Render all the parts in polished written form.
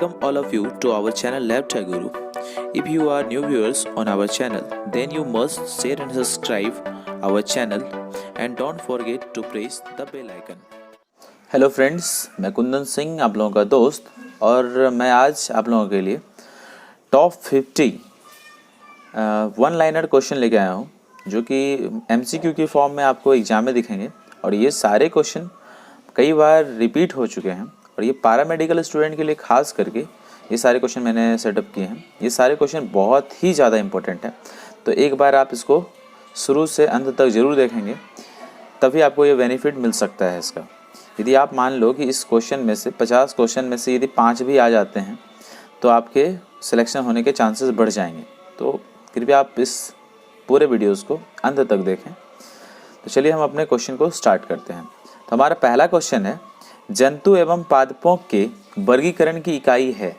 Welcome all of you to our channel Lab Tech Guru. If you are new viewers on our channel, then you must share and subscribe our channel and don't forget to press the bell icon. Hello friends, मैं कुंदन सिंह आप लोगों का दोस्त और मैं आज आप लोगों के लिए टॉप 50 वन लाइनर क्वेश्चन लेके आया हूँ जो कि MCQ की फॉर्म में आपको एग्जाम में दिखेंगे। और ये सारे क्वेश्चन कई बार रिपीट हो चुके हैं और ये पैरामेडिकल स्टूडेंट के लिए खास करके ये सारे क्वेश्चन मैंने सेटअप किए हैं। ये सारे क्वेश्चन बहुत ही ज़्यादा इंपॉर्टेंट हैं, तो एक बार आप इसको शुरू से अंत तक ज़रूर देखेंगे, तभी आपको ये बेनिफिट मिल सकता है इसका। यदि आप मान लो कि इस क्वेश्चन में से 50 क्वेश्चन में से यदि 5 भी आ जाते हैं तो आपके सिलेक्शन होने के चांसेस बढ़ जाएंगे। तो कृपया आप इस पूरे वीडियोस को अंत तक देखें। तो चलिए हम अपने क्वेश्चन को स्टार्ट करते हैं। तो हमारा पहला क्वेश्चन है, जंतु एवं पादपों के वर्गीकरण की इकाई है।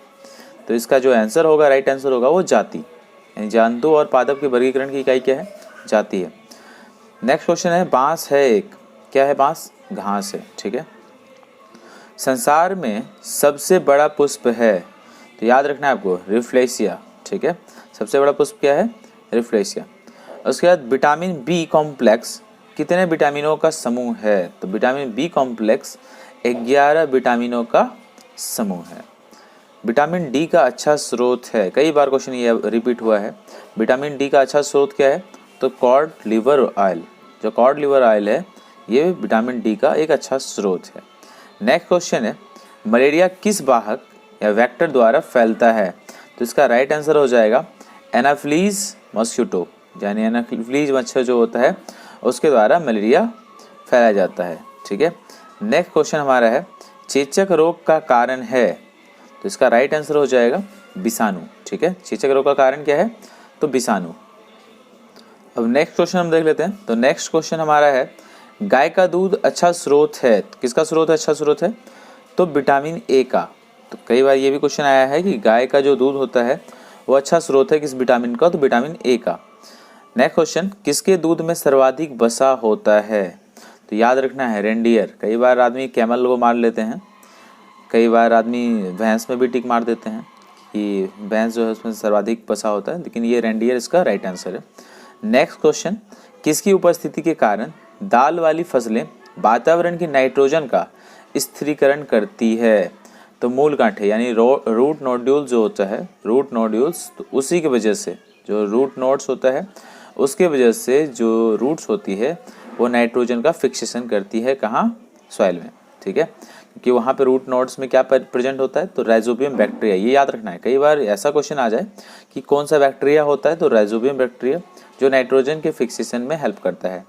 तो इसका जो आंसर होगा, राइट आंसर होगा वो जाति, यानी जंतु और पादप के वर्गीकरण की इकाई क्या है? जाति है। नेक्स्ट क्वेश्चन है, बांस है एक, क्या है बांस? घास है, ठीक है। संसार में सबसे बड़ा पुष्प है, तो याद रखना है आपको, रिफ्लेशिया, ठीक है। सबसे बड़ा पुष्प क्या है? रिफ्लेशिया। उसके बाद विटामिन बी कॉम्प्लेक्स कितने विटामिनों का समूह है? तो विटामिन बी कॉम्प्लेक्स 11 विटामिनों का समूह है। विटामिन डी का अच्छा स्रोत है, कई बार क्वेश्चन ये रिपीट हुआ है। विटामिन डी का अच्छा स्रोत क्या है? तो कॉड लिवर ऑयल, जो कॉड लिवर ऑयल है ये विटामिन डी का एक अच्छा स्रोत है। नेक्स्ट क्वेश्चन है, मलेरिया किस वाहक या वेक्टर द्वारा फैलता है? तो इसका राइट आंसर हो जाएगा एनाफिलीज मॉस्किटो, यानी एनाफिलीज मच्छर जो होता है उसके द्वारा मलेरिया फैलाया जाता है, ठीक है। नेक्स्ट क्वेश्चन हमारा है, चेचक रोग का कारण है? तो इसका राइट आंसर हो जाएगा विषाणु, ठीक है। चेचक रोग का कारण क्या है? तो विषाणु। अब नेक्स्ट क्वेश्चन हम देख लेते हैं। तो नेक्स्ट क्वेश्चन हमारा है, गाय का दूध अच्छा स्रोत है, किसका स्रोत है? अच्छा स्रोत है तो विटामिन ए का। तो कई बार ये भी क्वेश्चन आया है कि गाय का जो दूध होता है वो अच्छा स्रोत है किस विटामिन का? तो विटामिन ए का। नेक्स्ट क्वेश्चन, किसके दूध में सर्वाधिक वसा होता है? तो याद रखना है रेंडियर। कई बार आदमी कैमल को मार लेते हैं, कई बार आदमी भैंस में भी टिक मार देते हैं कि भैंस जो है उसमें सर्वाधिक वसा होता है, लेकिन ये रेंडियर इसका राइट आंसर है। नेक्स्ट क्वेश्चन, किसकी उपस्थिति के कारण दाल वाली फसलें वातावरण की नाइट्रोजन का स्थिरीकरण करती है? तो मूल गांठे यानी रूट नोड्यूल जो होता है, रूट नोड्यूल्स, तो उसी की वजह से जो रूट नोड्स होता है उसके वजह से जो रूट्स होती है वो नाइट्रोजन का फिक्सेशन करती है, कहाँ? सॉइल में, ठीक है। क्योंकि वहाँ पे रूट नोड्स में क्या प्रेजेंट होता है? तो राइजोबियम बैक्टीरिया, ये याद रखना है। कई बार ऐसा क्वेश्चन आ जाए कि कौन सा बैक्टीरिया होता है? तो राइजोबियम बैक्टीरिया, जो नाइट्रोजन के फिक्सेशन में हेल्प करता है।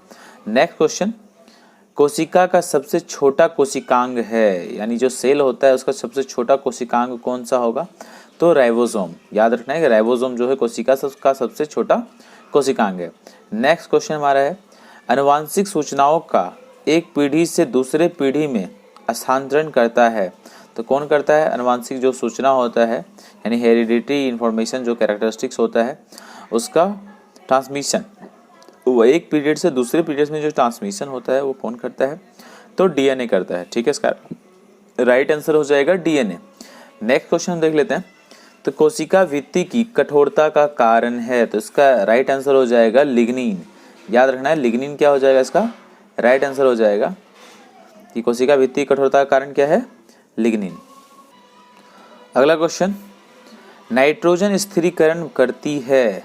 नेक्स्ट क्वेश्चन, कोशिका का सबसे छोटा कोशिकांग है, यानी जो सेल होता है उसका सबसे छोटा कोशिकांग कौन सा होगा? तो राइबोसोम। याद रखना है कि राइबोसोम जो है कोशिका का सबसे छोटा कोशिकांग है। नेक्स्ट क्वेश्चन हमारा है, आनुवांशिक सूचनाओं का एक पीढ़ी से दूसरे पीढ़ी में स्थानांतरण करता है, तो कौन करता है? आनुवांशिक जो सूचना होता है यानी हेरिडिटी इंफॉर्मेशन, जो कैरेक्टरिस्टिक्स होता है उसका ट्रांसमिशन, वो एक पीरियड से दूसरे पीरियड में जो ट्रांसमिशन होता है वो कौन करता है? तो डीएनए करता है, ठीक है। इसका राइट आंसर हो जाएगा डीएनए। नेक्स्ट क्वेश्चन हम देख लेते हैं। तो कोशिका भित्ति की कठोरता का कारण है, तो इसका राइट आंसर हो जाएगा लिग्निन। याद रखना है लिग्निन क्या हो जाएगा? इसका राइट आंसर हो जाएगा कि कोशिका भित्ति की कठोरता का कारण क्या है? लिग्निन। अगला क्वेश्चन, नाइट्रोजन स्थिरीकरण करती है।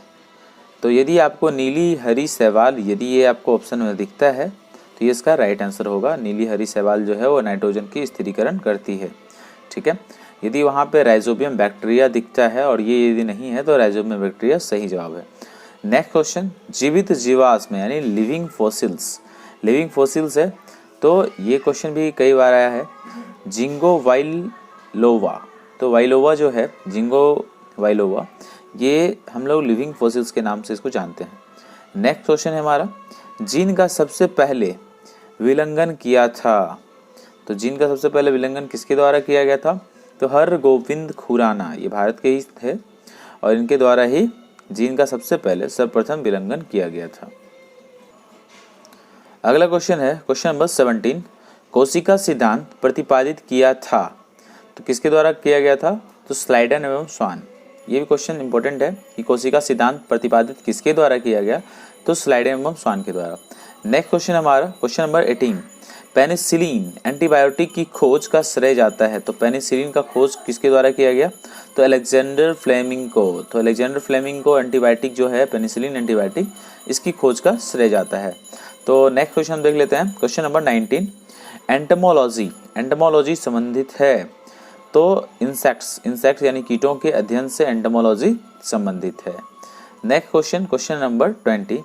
तो यदि आपको नीली हरी शैवाल, यदि ये आपको ऑप्शन में दिखता है तो ये इसका राइट आंसर होगा। नीली हरी शैवाल जो है वो नाइट्रोजन की स्थिरीकरण करती है, ठीक है। यदि वहाँ पे राइजोबियम बैक्टीरिया दिखता है और ये यदि नहीं है तो राइजोबियम बैक्टीरिया सही जवाब है। नेक्स्ट क्वेश्चन, जीवित जीवाश्म यानी लिविंग फॉसिल्स, लिविंग फॉसिल्स है तो ये क्वेश्चन भी कई बार आया है। जिंगो वाइलोवा, तो वाइलोवा जो है, जिंगो वाइलोवा, ये हम लोग लिविंग फॉसिल्स के नाम से इसको जानते हैं। नेक्स्ट क्वेश्चन है हमारा, जीन का सबसे पहले विलंघन किया था। तो जीन का सबसे पहले विलंघन किसके द्वारा किया गया था? तो हरगोविंद खुराना, ये भारत के ही थे और इनके द्वारा ही जीन का सबसे पहले सर्वप्रथम विलंघन किया गया था। अगला क्वेश्चन है क्वेश्चन नंबर 17, कोशिका सिद्धांत प्रतिपादित किया था, तो किसके द्वारा किया गया था? तो स्लाइडन एवं स्वान। ये भी क्वेश्चन इंपॉर्टेंट है कि कोशिका सिद्धांत प्रतिपादित किसके द्वारा किया गया, तो स्लाइडन एवं स्वान के द्वारा। नेक्स्ट क्वेश्चन हमारा क्वेश्चन नंबर 18, पेनिसिलिन एंटीबायोटिक की खोज का श्रेय जाता है। तो पेनिसिलिन का खोज किसके द्वारा किया गया, तो अलेक्जेंडर फ्लेमिंग को। तो अलेक्जेंडर फ्लेमिंग को एंटीबायोटिक जो है पेनिसिलिन एंटीबायोटिक, इसकी खोज का श्रेय जाता है। तो नेक्स्ट क्वेश्चन देख लेते हैं क्वेश्चन नंबर 19, एंटमोलॉजी। एंटमोलॉजी संबंधित है तो इंसेक्ट्स यानी कीटों के अध्ययन से एंटमोलॉजी संबंधित है। Next question question number 20,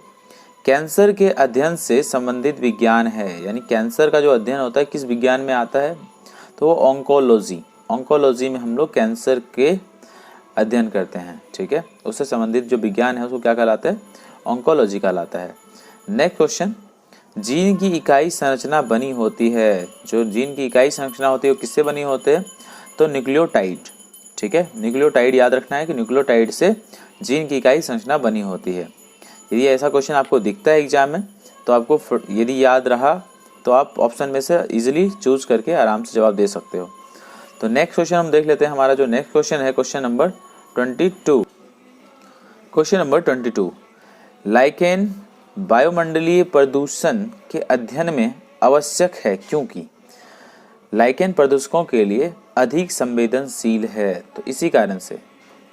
cancer के अध्ययन से संबंधित विज्ञान है, यानी कैंसर का जो अध्ययन होता है किस विज्ञान में आता है, तो वो ऑन्कोलॉजी। ऑन्कोलॉजी में हम लोग कैंसर के अध्ययन करते हैं, ठीक है। उससे संबंधित जो विज्ञान है उसको क्या कहलाता है, ऑन्कोलॉजी कहलाता है। नेक्स्ट क्वेश्चन, जीन की इकाई संरचना बनी होती है। जो जीन की इकाई संरचना होती है वो किससे बनी होती है, तो न्यूक्लियोटाइड, ठीक है। न्यूक्लियोटाइड याद रखना है कि न्यूक्लियोटाइड से जीन की इकाई संरचना बनी होती है। यदि ऐसा क्वेश्चन आपको दिखता है एग्जाम में तो आपको यदि याद रहा तो आप ऑप्शन में से इजीली चूज करके आराम से जवाब दे सकते हो। तो नेक्स्ट क्वेश्चन हम देख लेते हैं। हमारा जो नेक्स्ट क्वेश्चन है question number 22। Question number 22, lichen वायुमंडलीय प्रदूषण के अध्ययन में आवश्यक है क्योंकि लाइकेन प्रदूषकों के लिए अधिक संवेदनशील है। तो इसी कारण से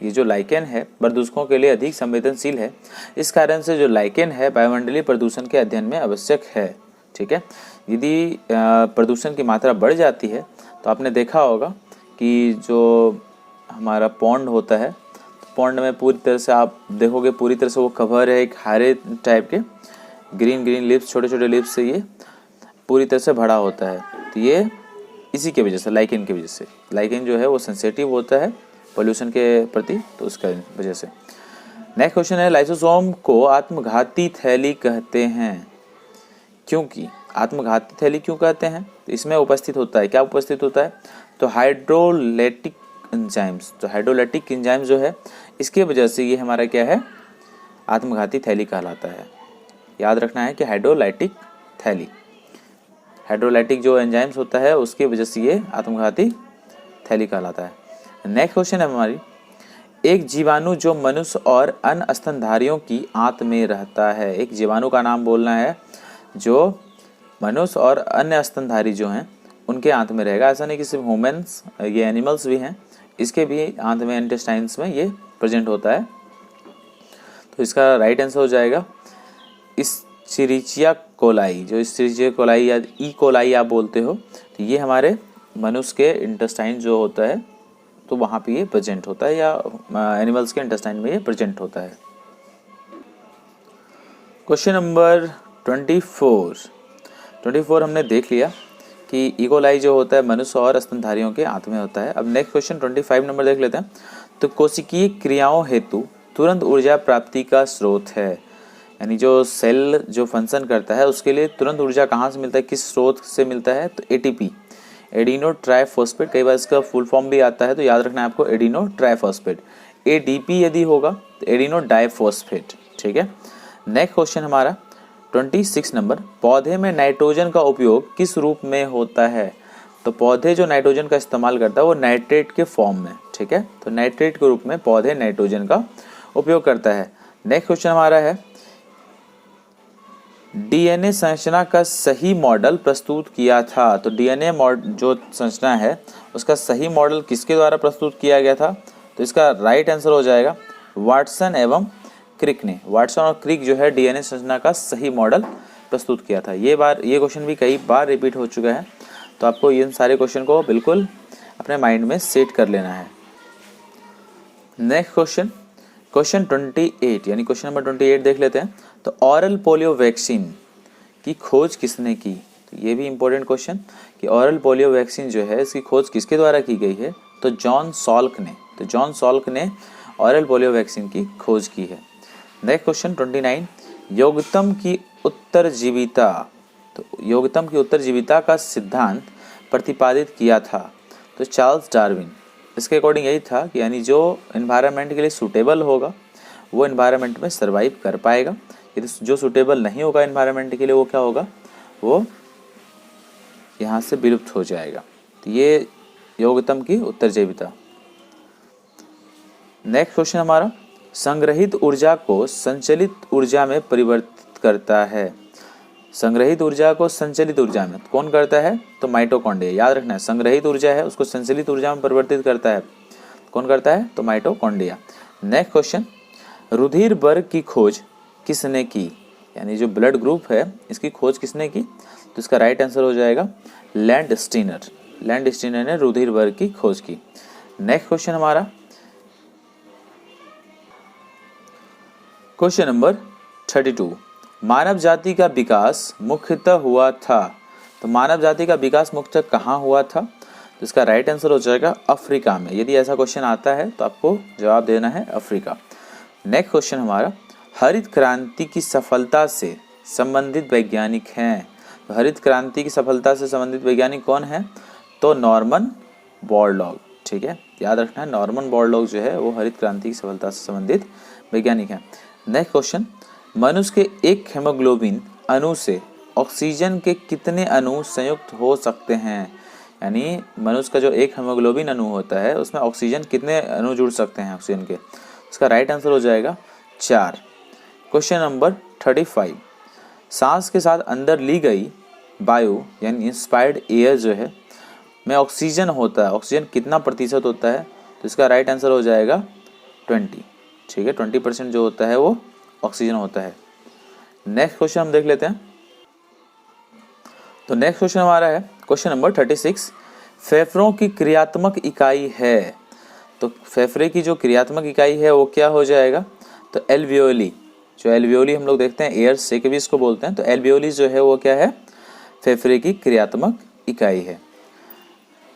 ये जो लाइकेन है प्रदूषकों के लिए अधिक संवेदनशील है, इस कारण से जो लाइकेन है वायुमंडलीय प्रदूषण के अध्ययन में आवश्यक है, ठीक है। यदि प्रदूषण की मात्रा बढ़ जाती है तो आपने देखा होगा कि जो हमारा पॉन्ड होता है, तो पॉन्ड में पूरी तरह से आप देखोगे पूरी तरह से वो कवर है एक हरे टाइप के ग्रीन लिप्स, छोटे छोटे लिप्स से ये पूरी तरह से भरा होता है। तो ये इसी के वजह से, लाइकेन की वजह से, लाइकेन जो है वो सेंसिटिव होता है पोल्यूशन के प्रति, तो उसका वजह से। नेक्स्ट क्वेश्चन है, लाइसोसोम को आत्मघाती थैली कहते हैं क्योंकि। आत्मघाती थैली क्यों कहते हैं, तो इसमें उपस्थित होता है, क्या उपस्थित होता है, तो हाइड्रोलाइटिक एंजाइम्स। तो हाइड्रोलाइटिक एंजाइम जो है इसके वजह से ये हमारा क्या है, आत्मघाती थैली कहलाता है। याद रखना है कि हाइड्रोलाइटिक थैली, हाइड्रोलाइटिक जो एंजाइम्स होता है उसकी वजह से ये आत्मघाती थैली कहलाता है। नेक्स्ट क्वेश्चन है हमारी, एक जीवाणु जो मनुष्य और अन्य स्तनधारियों की आंत में रहता है। एक जीवाणु का नाम बोलना है जो मनुष्य और अन्य स्तनधारी जो हैं उनके आंत में रहेगा। ऐसा नहीं कि सिर्फ ह्यूमंस, ये एनिमल्स भी हैं, इसके भी आंत में इंटेस्टाइन्स में ये प्रेजेंट होता है। तो इसका राइट आंसर हो जाएगा इस्चेरिचिया कोलाई। जो इस्चेरिचिया कोलाई या ई कोलाई आप बोलते हो, तो ये हमारे मनुष्य के इंटेस्टाइन जो होता है तो वहाँ पे ये प्रेजेंट होता है, या एनिमल्स के इंटेस्टाइन में ये प्रेजेंट होता है। क्वेश्चन नंबर 24 हमने देख लिया कि इकोलाई जो होता है मनुष्य और स्तनधारियों के आंत में होता है। अब नेक्स्ट क्वेश्चन 25 नंबर देख लेते हैं। तो कोशिकीय क्रियाओं हेतु तुरंत ऊर्जा प्राप्ति का स्रोत है, यानी जो सेल जो फंक्शन करता है उसके लिए तुरंत ऊर्जा कहाँ से मिलता है, किस स्रोत से मिलता है, तो एटीपी, एडिनो ट्राइफॉस्फेट। कई बार इसका फुल फॉर्म भी आता है, तो याद रखना है आपको एडिनो ट्राइफॉस्फेट। एडीपी यदि होगा तो एडिनो डाइफॉस्फेट, ठीक है। नेक्स्ट क्वेश्चन हमारा 26 नंबर, पौधे में नाइट्रोजन का उपयोग किस रूप में होता है। तो पौधे जो नाइट्रोजन का इस्तेमाल करता है वो नाइट्रेट के फॉर्म में, ठीक है। तो नाइट्रेट के रूप में पौधे नाइट्रोजन का उपयोग करता है। नेक्स्ट क्वेश्चन हमारा है, डीएनए संरचना का सही मॉडल प्रस्तुत किया था। तो डीएनए जो संरचना है उसका सही मॉडल किसके द्वारा प्रस्तुत किया गया था, तो इसका राइट आंसर हो जाएगा वाटसन एवं क्रिक ने। वाटसन और क्रिक जो है डीएनए संरचना का सही मॉडल प्रस्तुत किया था। ये क्वेश्चन भी कई बार रिपीट हो चुका है, तो आपको इन सारे क्वेश्चन को बिल्कुल अपने माइंड में सेट कर लेना है। नेक्स्ट क्वेश्चन 28 यानी क्वेश्चन नंबर 28 देख लेते हैं। तो ऑरल पोलियो वैक्सीन की खोज किसने की। तो ये भी इंपॉर्टेंट क्वेश्चन कि ऑरल पोलियो वैक्सीन जो है इसकी खोज किसके द्वारा की गई है, तो जॉन सॉल्क ने। तो जॉन सॉल्क ने ऑरल पोलियो वैक्सीन की खोज की है। नेक्स्ट क्वेश्चन 29, योगतम की उत्तरजीविता। तो योगतम की उत्तरजीविता का सिद्धांत प्रतिपादित किया था तो चार्ल्स डार्विन। इसके अकॉर्डिंग यही था कि यानी जो एनवायरनमेंट के लिए सूटेबल होगा वो एनवायरनमेंट में सर्वाइव कर पाएगा, यदि जो सूटेबल नहीं होगा एनवायरनमेंट के लिए वो क्या होगा, वो यहाँ से विलुप्त हो जाएगा। तो ये योगतम की उत्तरजीविता। नेक्स्ट क्वेश्चन हमारा, संग्रहित ऊर्जा को संचलित ऊर्जा में परिवर्तित करता है। संग्रहित ऊर्जा को संचलित ऊर्जा में कौन करता है? तो माइटोकॉन्ड्रिया। याद रखना है, संग्रहित ऊर्जा है उसको संचलित ऊर्जा में परिवर्तित करता है, कौन करता है? तो माइटोकॉन्ड्रिया। नेक्स्ट क्वेश्चन, रुधिर वर्ग की खोज किसने की? यानी जो ब्लड ग्रुप है इसकी खोज किसने की? तो इसका राइट आंसर हो जाएगा लैंडस्टीनर। लैंडस्टीनर ने रुधिर वर्ग की खोज की। नेक्स्ट क्वेश्चन हमारा, क्वेश्चन नंबर 32, मानव जाति का विकास मुख्यतः हुआ था। तो मानव जाति का विकास मुख्यतः कहाँ हुआ था? तो इसका राइट आंसर हो जाएगा अफ्रीका में। यदि ऐसा क्वेश्चन आता है तो आपको जवाब देना है अफ्रीका। नेक्स्ट क्वेश्चन हमारा, हरित क्रांति की सफलता से संबंधित वैज्ञानिक हैं। तो हरित क्रांति की सफलता से संबंधित वैज्ञानिक कौन है? तो नॉर्मन बोरलॉग। ठीक है, याद रखना है, नॉर्मन बोरलॉग जो है वो हरित क्रांति की सफलता से संबंधित वैज्ञानिक हैं। नेक्स्ट क्वेश्चन, मनुष्य के एक हेमोग्लोबिन अणु से ऑक्सीजन के कितने अणु संयुक्त हो सकते हैं? यानी मनुष्य का जो एक हेमोग्लोबिन अणु होता है उसमें ऑक्सीजन कितने अणु जुड़ सकते हैं ऑक्सीजन के? इसका राइट आंसर हो जाएगा 4। क्वेश्चन नंबर 35, सांस के साथ अंदर ली गई वायु यानी इंस्पायर्ड एयर जो है में ऑक्सीजन होता है, ऑक्सीजन कितना प्रतिशत होता है? तो इसका राइट आंसर हो जाएगा 20। ठीक है, 20% जो होता है वो ऑक्सीजन होता है। नेक्स्ट क्वेश्चन हम देख लेते हैं। तो नेक्स्ट क्वेश्चन हमारा है क्वेश्चन नंबर 36, फेफड़ों की क्रियात्मक इकाई है। तो फेफड़े की जो क्रियात्मक इकाई है वो क्या हो जाएगा? तो एल्वियोली। जो एल्वियोली हम लोग देखते हैं एयर से भी इसको बोलते हैं, तो एल्वियोली जो है वो क्या है? फेफड़े की क्रियात्मक इकाई है।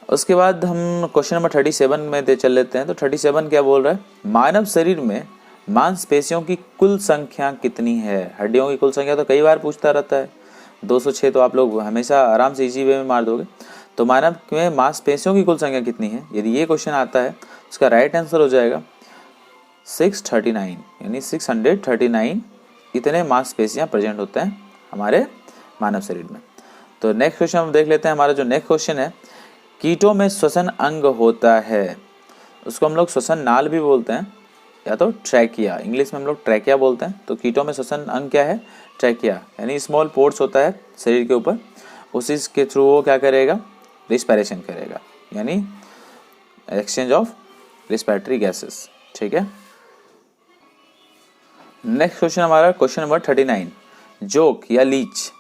उसके बाद हम क्वेश्चन नंबर 37 में चल लेते हैं। तो 37 क्या बोल रहा है? मानव शरीर में मांसपेशियों की कुल संख्या कितनी है? हड्डियों की कुल संख्या तो कई बार पूछता रहता है, 206 तो आप लोग हमेशा आराम से इजी वे में मार दोगे। तो मानव में मांसपेशियों की कुल संख्या कितनी है? यदि ये क्वेश्चन आता है उसका राइट आंसर हो जाएगा 639, यानी 639 इतने मांसपेशियां प्रेजेंट होते हैं हमारे मानव शरीर में। तो नेक्स्ट क्वेश्चन हम देख लेते हैं। हमारा जो नेक्स्ट क्वेश्चन है, कीटों में श्वसन अंग होता है, उसको हम लोग श्वसन नाल भी बोलते हैं या तो ट्रैकिया, इंग्लिश में हम लोग ट्रैकिया बोलते हैं। तो कीटों में श्वसन अंग क्या है? ट्रैकिया, यानी स्मॉल पोर्ट्स होता है शरीर के ऊपर, उसी के थ्रू वो क्या करेगा? रिस्पायरेशन करेगा, यानी एक्सचेंज ऑफ रिस्पायरेटरी गैसेस। ठीक है, नेक्स्ट क्वेश्चन हमारा क्वेश्चन नंबर 39, जोक या लीच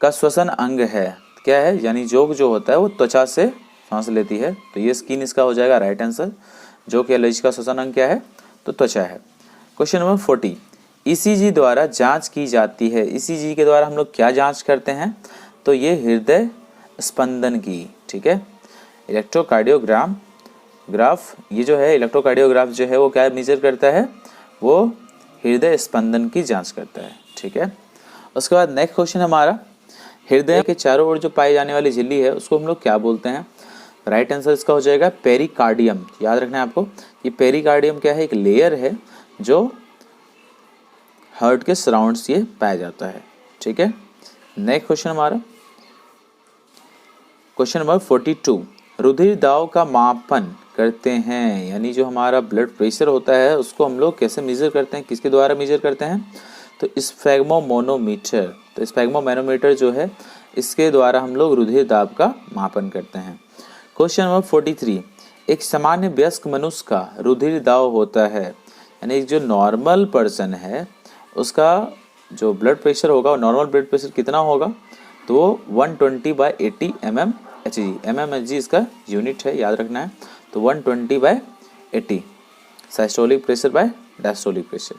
का श्वसन अंग है, क्या है? यानी जोक जो होता है वो त्वचा से सांस लेती है, तो ये स्किन इसका हो जाएगा राइट आंसर। जोक या लीच का श्वसन अंग क्या है? तो त्वचा है। क्वेश्चन नंबर 40, ईसीजी द्वारा जांच की जाती है। ईसीजी के द्वारा हम लोग क्या जांच करते हैं? तो ये हृदय स्पंदन की। ठीक है, इलेक्ट्रोकार्डियोग्राम ग्राफ, ये जो है इलेक्ट्रोकार्डियोग्राफ जो है वो क्या मेजर करता है? वो हृदय स्पंदन की जांच करता है। ठीक है, उसके बाद नेक्स्ट क्वेश्चन हमारा, हृदय के चारों ओर जो पाई जाने वाली झिल्ली है उसको हम लोग क्या बोलते हैं? राइट आंसर इसका हो जाएगा पेरिकार्डियम। याद रखना है आपको, ये पेरिकार्डियम क्या है? एक लेयर है जो हार्ट के सराउंड्स ये पाया जाता है। ठीक है, नेक्स्ट क्वेश्चन हमारा क्वेश्चन नंबर 42, रुधिर दाब का मापन करते हैं, यानी जो हमारा ब्लड प्रेशर होता है उसको हम लोग कैसे मेजर करते हैं? किसके द्वारा मेजर करते हैं? तो स्फेग्मोमैनोमीटर। तो स्फेग्मोमैनोमीटर जो है इसके द्वारा हम लोग रुधिर दाब का मापन करते हैं। क्वेश्चन नंबर 43, एक सामान्य वयस्क मनुष्य का रुधिर दाब होता है, यानी जो नॉर्मल पर्सन है उसका जो ब्लड प्रेशर होगा, नॉर्मल ब्लड प्रेशर कितना होगा? तो 120/80 mmHg। mmHg इसका यूनिट है, याद रखना है। तो 120/80 systolic pressure by diastolic pressure.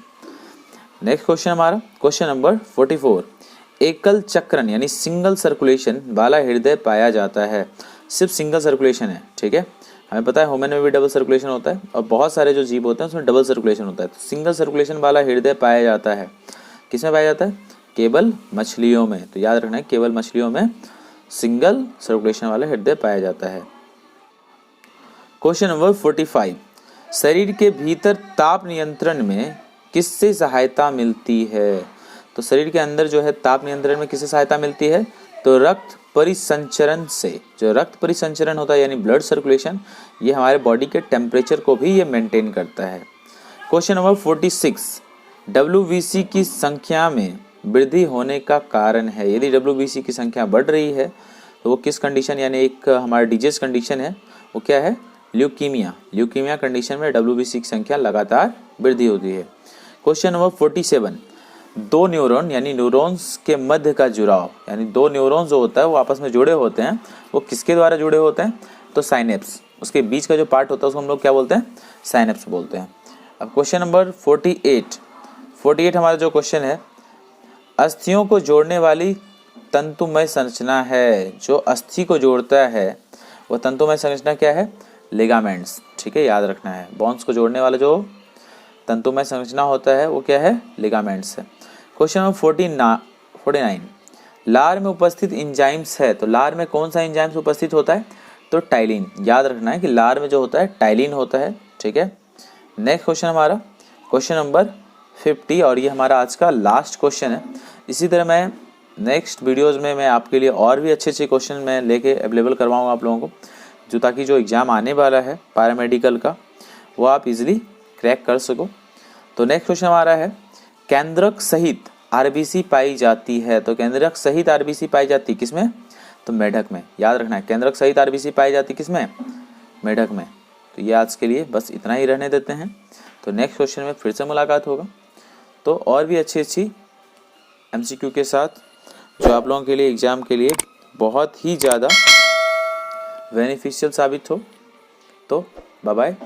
Next question हमारा क्वेश्चन नंबर 44, एकल चक्रण यानी सिंगल सर्कुलेशन वाला हृदय पाया जाता है। सिर्फ सिंगल सर्कुलेशन है। ठीक है, हमें पता है ह्यूमन में भी डबल सर्कुलेशन होता है और बहुत सारे जो जीव होते हैं उसमें डबल सर्कुलेशन होता है। तो सिंगल सर्कुलेशन वाला हृदय पाया जाता है, किसमें पाया जाता है? केवल मछलियों में। तो याद रखना है, केवल मछलियों में सिंगल सर्कुलेशन वाला हृदय पाया जाता है। क्वेश्चन नंबर 45, शरीर के भीतर ताप नियंत्रण में किससे सहायता मिलती है? तो शरीर के अंदर जो है ताप नियंत्रण में किससे सहायता मिलती है? तो रक्त परिसंचरण से, जो रक्त परिसंचरण होता है यानी ब्लड सर्कुलेशन, ये हमारे बॉडी के टेम्परेचर को भी ये मेंटेन करता है। क्वेश्चन नंबर 46, WBC की संख्या में वृद्धि होने का कारण है। यदि WBC की संख्या बढ़ रही है तो वो किस कंडीशन, यानी एक हमारा डिजीज कंडीशन है, वो क्या है? ल्यूकीमिया। ल्यूकीमिया कंडीशन में WBC की संख्या लगातार वृद्धि होती है। क्वेश्चन नंबर 47, दो न्यूरॉन यानी न्यूरॉन्स के मध्य का जुड़ाव, यानी दो न्यूरॉन्स जो होता है वो आपस में जुड़े होते हैं, वो किसके द्वारा जुड़े होते हैं? तो साइनेप्स, उसके बीच का जो पार्ट होता है उसको हम लोग क्या बोलते हैं? साइनेप्स बोलते हैं। अब क्वेश्चन नंबर 48 हमारा जो क्वेश्चन है, अस्थियों को जोड़ने वाली तंतुमय संरचना है। जो अस्थि को जोड़ता है वो तंतुमय संरचना क्या है? लिगामेंट्स। ठीक है, याद रखना है। बोन्स को जोड़ने वाला जो तंतुमय संरचना होता है वो क्या है? लिगामेंट्स है। क्वेश्चन नंबर 49, लार में उपस्थित इंजाइम्स है। तो लार में कौन सा इंजाइम्स उपस्थित होता है? तो टाइलिन। याद रखना है कि लार में जो होता है टाइलिन होता है। ठीक है, नेक्स्ट क्वेश्चन हमारा क्वेश्चन नंबर 50, और ये हमारा आज का लास्ट क्वेश्चन है। इसी तरह मैं नेक्स्ट वीडियोस में मैं आपके लिए और भी अच्छे क्वेश्चन मैं लेके अवेलेबल करवाऊंगा आप लोगों को, जो ताकि जो एग्ज़ाम आने वाला है पैरामेडिकल का वो आप इजीली क्रैक कर सको। तो नेक्स्ट क्वेश्चन हमारा है, केंद्रक सहित RBC पाई जाती है। तो केंद्रक सहित RBC पाई जाती किसमें? तो मेढक में। याद रखना है, केंद्रक सहित RBC पाई जाती किसमें? मेढक में। तो ये आज के लिए बस इतना ही रहने देते हैं। तो नेक्स्ट क्वेश्चन में फिर से मुलाकात होगा, तो और भी अच्छी MCQ के साथ, जो आप लोगों के लिए एग्ज़ाम के लिए बहुत ही ज़्यादा बेनिफिशियल साबित हो। तो बाय बाय।